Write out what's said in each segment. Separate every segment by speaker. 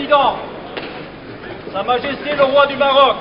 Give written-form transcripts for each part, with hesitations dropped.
Speaker 1: Président, Sa Majesté le Roi du Maroc,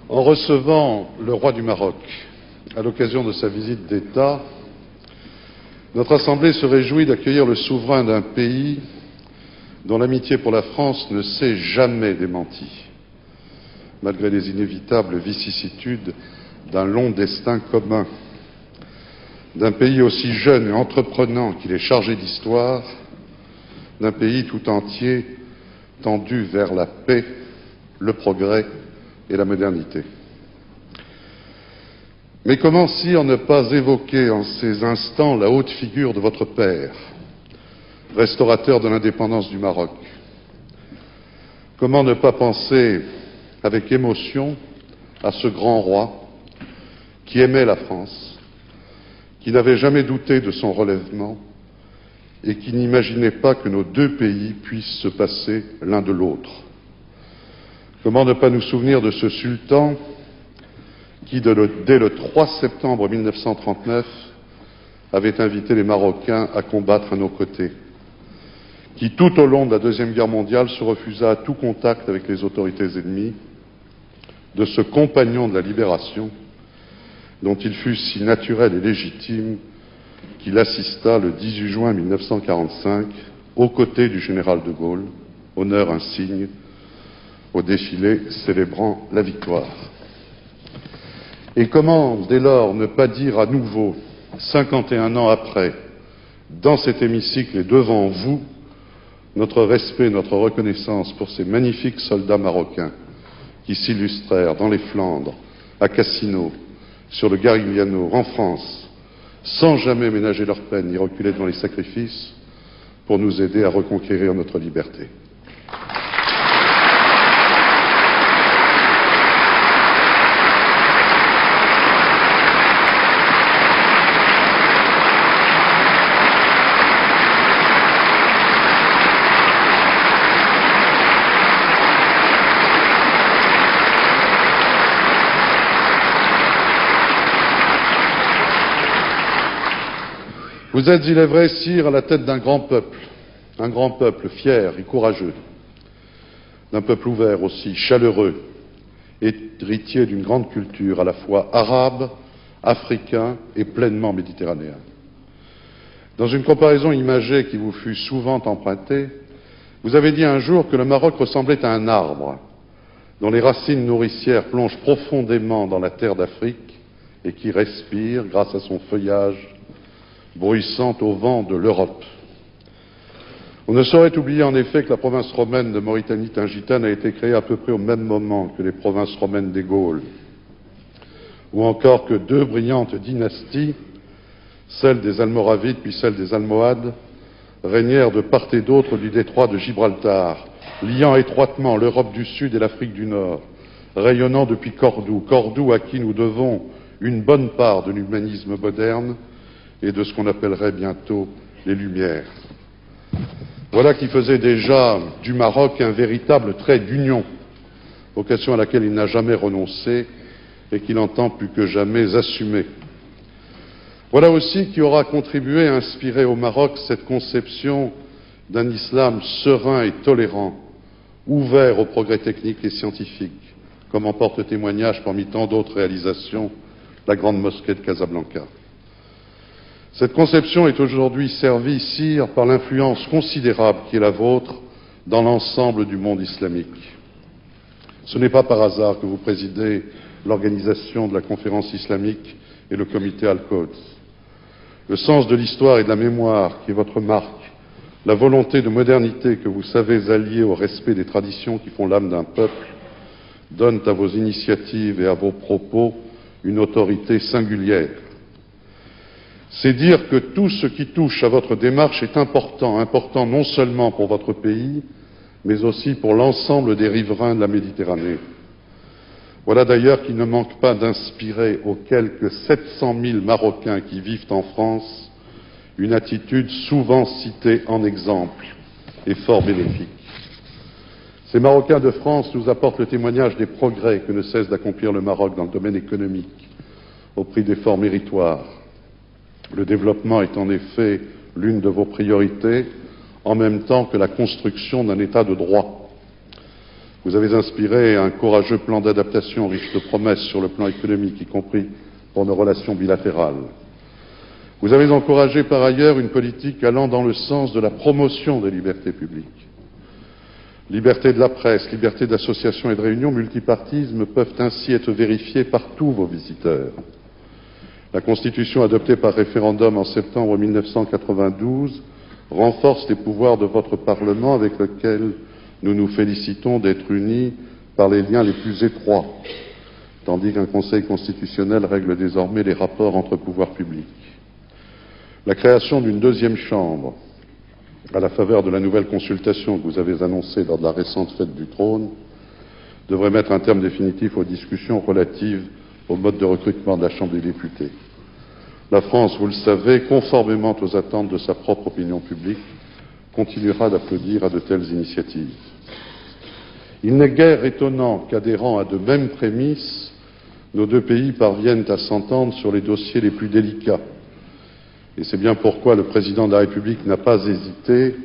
Speaker 2: En recevant le roi du Maroc à l'occasion de sa visite d'État, notre Assemblée se réjouit d'accueillir le souverain d'un pays dont l'amitié pour la France ne s'est jamais démentie, malgré les inévitables vicissitudes d'un long destin commun, d'un pays aussi jeune et entreprenant qu'il est chargé d'histoire, d'un pays tout entier tendu vers la paix, le progrès et la modernité. Mais comment, sire, ne pas évoquer en ces instants la haute figure de votre père, restaurateur de l'indépendance du Maroc? Comment ne pas penser avec émotion à ce grand roi qui aimait la France, qui n'avait jamais douté de son relèvement et qui n'imaginait pas que nos deux pays puissent se passer l'un de l'autre? Comment ne pas nous souvenir de ce sultan qui, dès le 3 septembre 1939, avait invité les Marocains à combattre à nos côtés, qui, tout au long de la Deuxième Guerre mondiale, se refusa à tout contact avec les autorités ennemies, de ce compagnon de la libération, dont il fut si naturel et légitime qu'il assista le 18 juin 1945, aux côtés du général de Gaulle, honneur insigne, au défilé célébrant la victoire. Et comment, dès lors, ne pas dire à nouveau, 51 ans après, dans cet hémicycle et devant vous, notre respect, notre reconnaissance pour ces magnifiques soldats marocains qui s'illustrèrent dans les Flandres, à Cassino, sur le Garigliano, en France, sans jamais ménager leur peine ni reculer devant les sacrifices, pour nous aider à reconquérir notre liberté. Vous êtes, il est vrai, sire, à la tête d'un grand peuple fier et courageux, d'un peuple ouvert aussi, chaleureux, héritier d'une grande culture à la fois arabe, africain et pleinement méditerranéen. Dans une comparaison imagée qui vous fut souvent empruntée, vous avez dit un jour que le Maroc ressemblait à un arbre dont les racines nourricières plongent profondément dans la terre d'Afrique et qui respire grâce à son feuillage bruissant au vent de l'Europe. On ne saurait oublier en effet que la province romaine de Mauritanie-Tingitane a été créée à peu près au même moment que les provinces romaines des Gaules, ou encore que deux brillantes dynasties, celle des Almoravides puis celle des Almohades, régnèrent de part et d'autre du détroit de Gibraltar, liant étroitement l'Europe du Sud et l'Afrique du Nord, rayonnant depuis Cordoue à qui nous devons une bonne part de l'humanisme moderne et de ce qu'on appellerait bientôt les Lumières. Voilà qui faisait déjà du Maroc un véritable trait d'union, vocation à laquelle il n'a jamais renoncé et qu'il entend plus que jamais assumer. Voilà aussi qui aura contribué à inspirer au Maroc cette conception d'un islam serein et tolérant, ouvert au progrès technique et scientifique, comme en porte témoignage parmi tant d'autres réalisations la grande mosquée de Casablanca. Cette conception est aujourd'hui servie, sire, par l'influence considérable qui est la vôtre dans l'ensemble du monde islamique. Ce n'est pas par hasard que vous présidez l'organisation de la conférence islamique et le comité Al-Quds. Le sens de l'histoire et de la mémoire qui est votre marque, la volonté de modernité que vous savez allier au respect des traditions qui font l'âme d'un peuple, donnent à vos initiatives et à vos propos une autorité singulière. C'est dire que tout ce qui touche à votre démarche est important, important non seulement pour votre pays, mais aussi pour l'ensemble des riverains de la Méditerranée. Voilà d'ailleurs qui ne manque pas d'inspirer aux quelques 700 000 Marocains qui vivent en France une attitude souvent citée en exemple et fort bénéfique. Ces Marocains de France nous apportent le témoignage des progrès que ne cesse d'accomplir le Maroc dans le domaine économique, au prix d'efforts méritoires. Le développement est en effet l'une de vos priorités, en même temps que la construction d'un État de droit. Vous avez inspiré un courageux plan d'adaptation riche de promesses sur le plan économique, y compris pour nos relations bilatérales. Vous avez encouragé par ailleurs une politique allant dans le sens de la promotion des libertés publiques. Liberté de la presse, liberté d'association et de réunion, multipartisme peuvent ainsi être vérifiés par tous vos visiteurs. La Constitution adoptée par référendum en septembre 1992 renforce les pouvoirs de votre Parlement avec lequel nous nous félicitons d'être unis par les liens les plus étroits, tandis qu'un Conseil constitutionnel règle désormais les rapports entre pouvoirs publics. La création d'une deuxième chambre, à la faveur de la nouvelle consultation que vous avez annoncée lors de la récente fête du trône, devrait mettre un terme définitif aux discussions relatives au mode de recrutement de la Chambre des députés. La France, vous le savez, conformément aux attentes de sa propre opinion publique, continuera d'applaudir à de telles initiatives. Il n'est guère étonnant qu'adhérant à de mêmes prémices, nos deux pays parviennent à s'entendre sur les dossiers les plus délicats. Et c'est bien pourquoi le président de la République n'a pas hésité,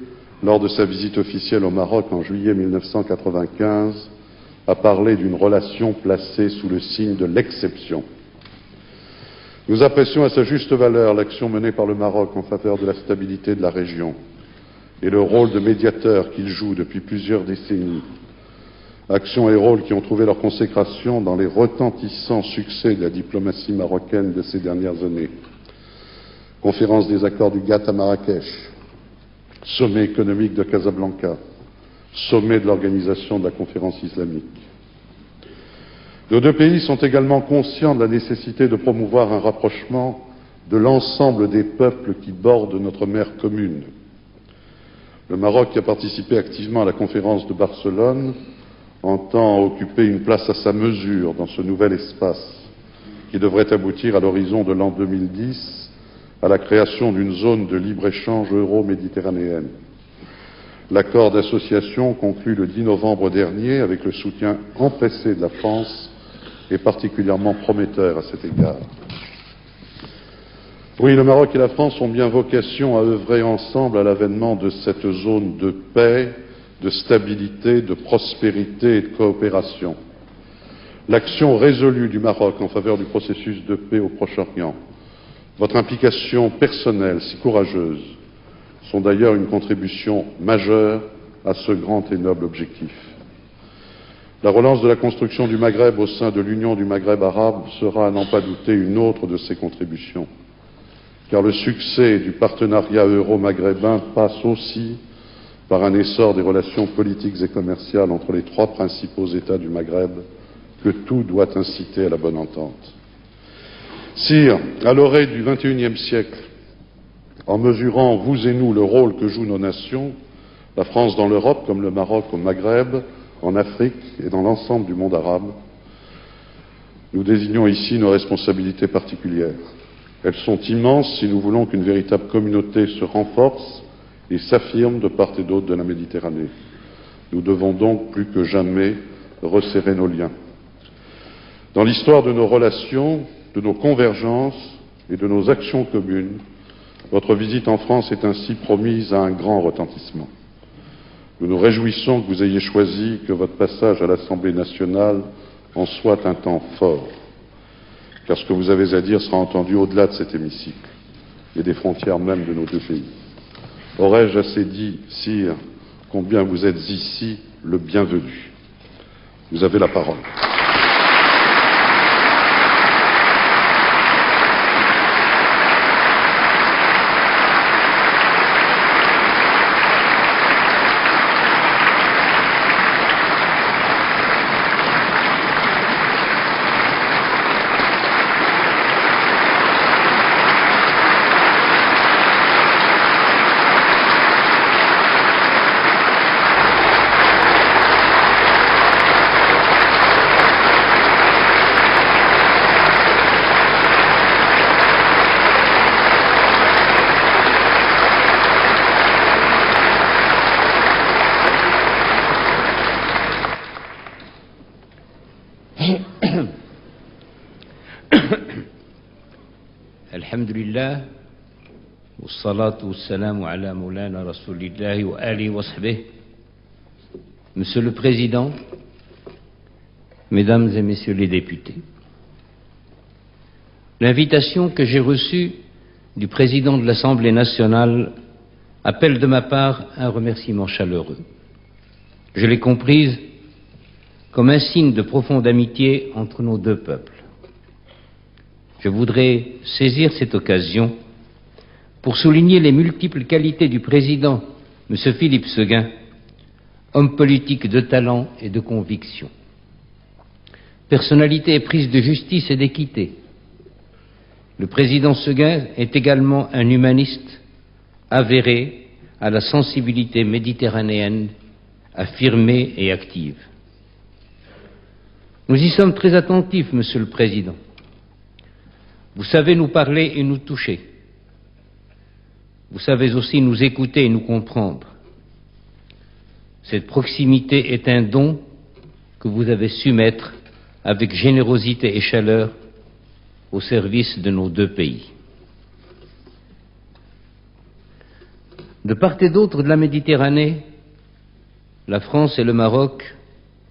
Speaker 2: lors de sa visite officielle au Maroc en juillet 1995, à parler d'une relation placée sous le signe de l'exception. Nous apprécions à sa juste valeur l'action menée par le Maroc en faveur de la stabilité de la région et le rôle de médiateur qu'il joue depuis plusieurs décennies. Actions et rôles qui ont trouvé leur consécration dans les retentissants succès de la diplomatie marocaine de ces dernières années. Conférence des accords du GATT à Marrakech, sommet économique de Casablanca, sommet de l'organisation de la conférence islamique. Nos deux pays sont également conscients de la nécessité de promouvoir un rapprochement de l'ensemble des peuples qui bordent notre mer commune. Le Maroc, qui a participé activement à la conférence de Barcelone, entend occuper une place à sa mesure dans ce nouvel espace qui devrait aboutir à l'horizon de l'an 2010 à la création d'une zone de libre-échange euro-méditerranéenne. L'accord d'association conclu le 10 novembre dernier avec le soutien empressé de la France est particulièrement prometteur à cet égard. Oui, le Maroc et la France ont bien vocation à œuvrer ensemble à l'avènement de cette zone de paix, de stabilité, de prospérité et de coopération. L'action résolue du Maroc en faveur du processus de paix au Proche-Orient, votre implication personnelle si courageuse, sont d'ailleurs une contribution majeure à ce grand et noble objectif. La relance de la construction du Maghreb au sein de l'Union du Maghreb arabe sera, à n'en pas douter, une autre de ces contributions, car le succès du partenariat euro-maghrébin passe aussi par un essor des relations politiques et commerciales entre les trois principaux États du Maghreb, que tout doit inciter à la bonne entente. Sire, à l'orée du XXIe siècle, en mesurant, vous et nous, le rôle que jouent nos nations, la France dans l'Europe comme le Maroc au Maghreb, en Afrique et dans l'ensemble du monde arabe, nous désignons ici nos responsabilités particulières. Elles sont immenses si nous voulons qu'une véritable communauté se renforce et s'affirme de part et d'autre de la Méditerranée. Nous devons donc plus que jamais resserrer nos liens. Dans l'histoire de nos relations, de nos convergences et de nos actions communes, votre visite en France est ainsi promise à un grand retentissement. Nous nous réjouissons que vous ayez choisi que votre passage à l'Assemblée nationale en soit un temps fort, car ce que vous avez à dire sera entendu au-delà de cet hémicycle et des frontières même de nos deux pays. Aurais-je assez dit, sire, combien vous êtes ici le bienvenu. Vous avez la parole.
Speaker 3: Alhamdulillah, wassalatu wassalamu ala moulana rasulillahi wa alihi wa sahbihi. Monsieur le Président, Mesdames et Messieurs les députés, l'invitation que j'ai reçue du Président de l'Assemblée nationale appelle de ma part un remerciement chaleureux. Je l'ai comprise comme un signe de profonde amitié entre nos deux peuples. Je voudrais saisir cette occasion pour souligner les multiples qualités du président, M. Philippe Séguin, homme politique de talent et de conviction. Personnalité éprise de justice et d'équité. Le président Séguin est également un humaniste avéré à la sensibilité méditerranéenne, affirmée et active. Nous y sommes très attentifs, Monsieur le Président. Vous savez nous parler et nous toucher. Vous savez aussi nous écouter et nous comprendre. Cette proximité est un don que vous avez su mettre avec générosité et chaleur au service de nos deux pays. De part et d'autre de la Méditerranée, la France et le Maroc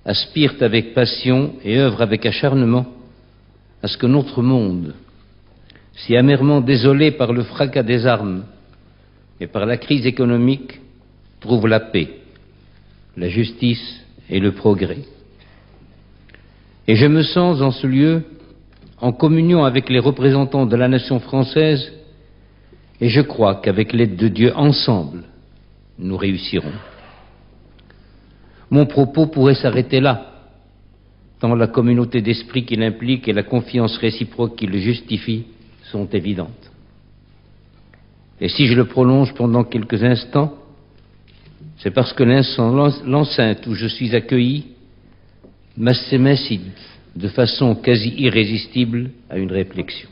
Speaker 3: aspirent avec passion et œuvrent avec acharnement à ce que notre monde, si amèrement désolé par le fracas des armes et par la crise économique, trouve la paix, la justice et le progrès. Et je me sens en ce lieu en communion avec les représentants de la nation française, et je crois qu'avec l'aide de Dieu, ensemble, nous réussirons. Mon propos pourrait s'arrêter là, tant la communauté d'esprit qu'il implique et la confiance réciproque qui le justifie sont évidentes. Et si je le prolonge pendant quelques instants, c'est parce que l'enceinte où je suis accueilli m'incite de façon quasi irrésistible à une réflexion.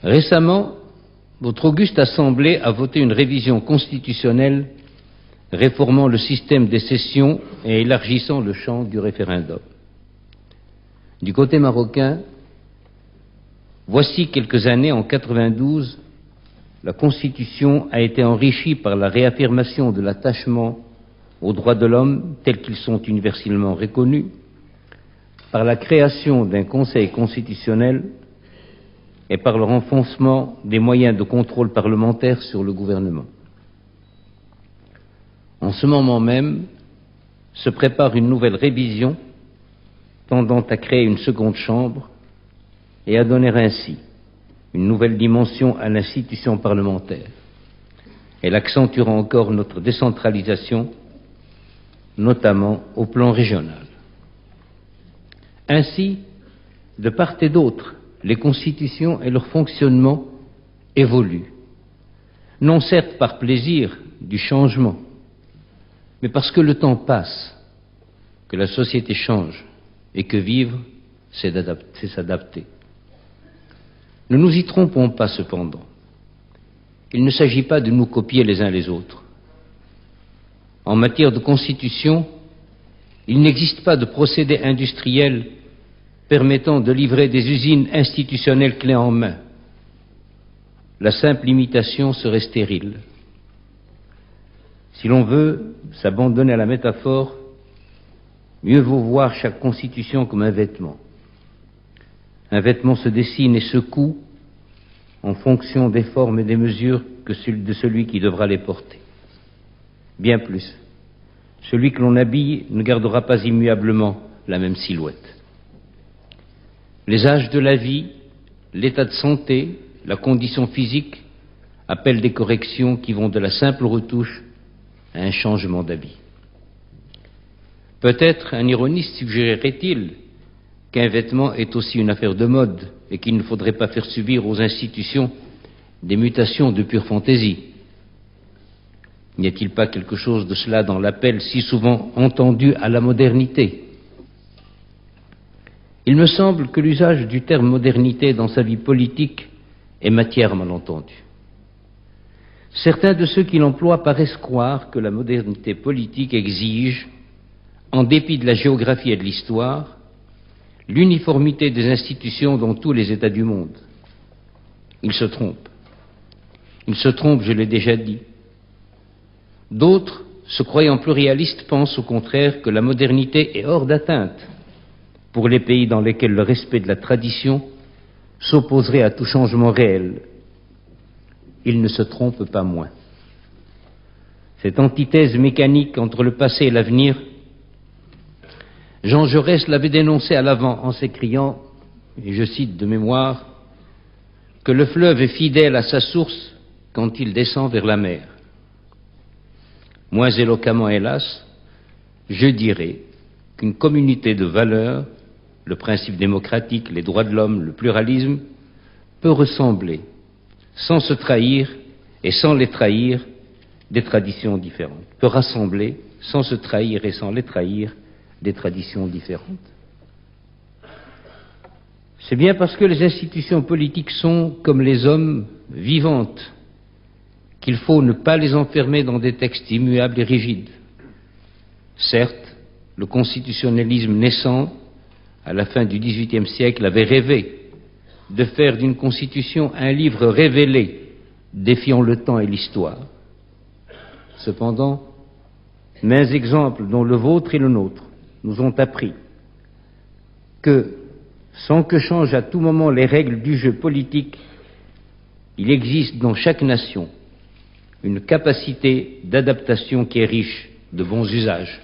Speaker 3: Récemment, votre auguste Assemblée a voté une révision constitutionnelle réformant le système des sessions et élargissant le champ du référendum. Du côté marocain, voici quelques années, en 92, la Constitution a été enrichie par la réaffirmation de l'attachement aux droits de l'homme tels qu'ils sont universellement reconnus, par la création d'un Conseil constitutionnel et par le renforcement des moyens de contrôle parlementaire sur le gouvernement. En ce moment même, se prépare une nouvelle révision tendant à créer une seconde chambre et à donner ainsi une nouvelle dimension à l'institution parlementaire. Elle accentuera encore notre décentralisation, notamment au plan régional. Ainsi, de part et d'autre, les constitutions et leur fonctionnement évoluent, non certes par plaisir du changement, mais parce que le temps passe, que la société change et que vivre, c'est s'adapter. Ne nous y trompons pas cependant. Il ne s'agit pas de nous copier les uns les autres. En matière de constitution, il n'existe pas de procédé industriel permettant de livrer des usines institutionnelles clés en main. La simple imitation serait stérile. Si l'on veut s'abandonner à la métaphore, mieux vaut voir chaque constitution comme un vêtement. Un vêtement se dessine et se coud en fonction des formes et des mesures de celui qui devra les porter. Bien plus, celui que l'on habille ne gardera pas immuablement la même silhouette. Les âges de la vie, l'état de santé, la condition physique appellent des corrections qui vont de la simple retouche à un changement d'habit. Peut-être un ironiste suggérerait-il qu'un vêtement est aussi une affaire de mode et qu'il ne faudrait pas faire subir aux institutions des mutations de pure fantaisie. N'y a-t-il pas quelque chose de cela dans l'appel si souvent entendu à la modernité? Il me semble que l'usage du terme modernité dans sa vie politique est matière à malentendu. Certains de ceux qui l'emploient paraissent croire que la modernité politique exige, en dépit de la géographie et de l'histoire, l'uniformité des institutions dans tous les États du monde. Ils se trompent. Ils se trompent, je l'ai déjà dit. D'autres, se croyant pluralistes, pensent au contraire que la modernité est hors d'atteinte pour les pays dans lesquels le respect de la tradition s'opposerait à tout changement réel. Ils ne se trompent pas moins. Cette antithèse mécanique entre le passé et l'avenir, Jean Jaurès l'avait dénoncée à l'avant en s'écriant, et je cite de mémoire, que le fleuve est fidèle à sa source quand il descend vers la mer. Moins éloquemment, hélas, je dirais qu'une communauté de valeurs, le principe démocratique, les droits de l'homme, le pluralisme, peut ressembler, sans se trahir et sans les trahir, des traditions différentes. Peut rassembler, sans se trahir et sans les trahir, des traditions différentes. C'est bien parce que les institutions politiques sont, comme les hommes, vivantes, qu'il faut ne pas les enfermer dans des textes immuables et rigides. Certes, le constitutionnalisme naissant, à la fin du XVIIIe siècle, avait rêvé de faire d'une Constitution un livre révélé, défiant le temps et l'histoire. Cependant, maints exemples, dont le vôtre et le nôtre, nous ont appris que, sans que changent à tout moment les règles du jeu politique, il existe dans chaque nation une capacité d'adaptation qui est riche de bons usages.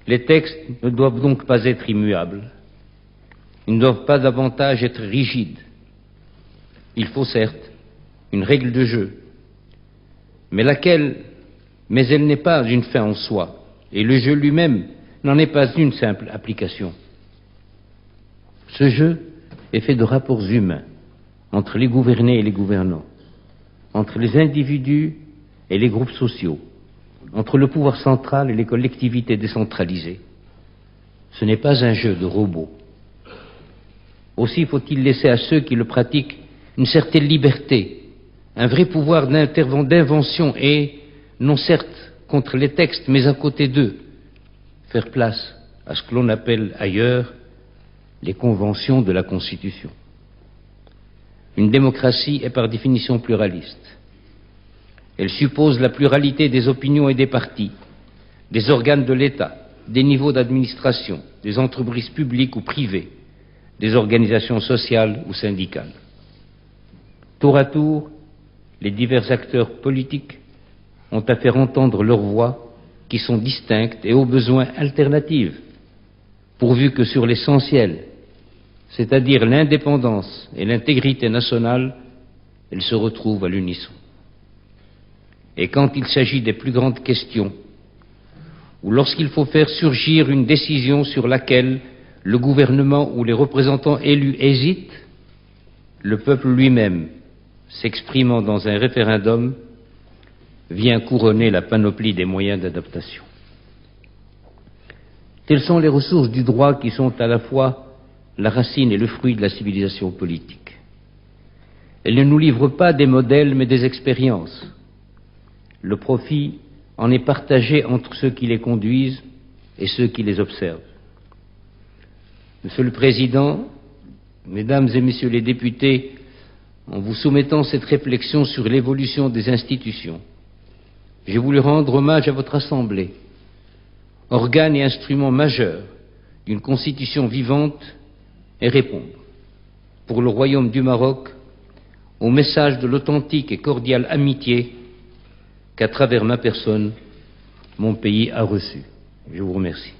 Speaker 3: Les textes ne doivent donc pas être immuables. Ils ne doivent pas davantage être rigides. Il faut certes une règle de jeu, mais elle n'est pas une fin en soi, et le jeu lui-même n'en est pas une simple application. Ce jeu est fait de rapports humains entre les gouvernés et les gouvernants, entre les individus et les groupes sociaux, entre le pouvoir central et les collectivités décentralisées. Ce n'est pas un jeu de robots. Aussi faut-il laisser à ceux qui le pratiquent une certaine liberté, un vrai pouvoir d'invention et, non certes contre les textes, mais à côté d'eux, faire place à ce que l'on appelle ailleurs les conventions de la Constitution. Une démocratie est par définition pluraliste. Elle suppose la pluralité des opinions et des partis, des organes de l'État, des niveaux d'administration, des entreprises publiques ou privées, des organisations sociales ou syndicales. Tour à tour, les divers acteurs politiques ont à faire entendre leurs voix qui sont distinctes et au besoin alternatives, pourvu que sur l'essentiel, c'est-à-dire l'indépendance et l'intégrité nationale, elles se retrouvent à l'unisson. Et quand il s'agit des plus grandes questions, ou lorsqu'il faut faire surgir une décision sur laquelle le gouvernement ou les représentants élus hésitent, le peuple lui-même, s'exprimant dans un référendum, vient couronner la panoplie des moyens d'adaptation. Telles sont les ressources du droit qui sont à la fois la racine et le fruit de la civilisation politique. Elles ne nous livrent pas des modèles mais des expériences. Le profit en est partagé entre ceux qui les conduisent et ceux qui les observent. Monsieur le Président, Mesdames et Messieurs les députés, en vous soumettant cette réflexion sur l'évolution des institutions, j'ai voulu rendre hommage à votre Assemblée, organe et instrument majeur d'une constitution vivante, et répondre, pour le Royaume du Maroc, au message de l'authentique et cordiale amitié qu'à travers ma personne, mon pays a reçu. Je vous remercie.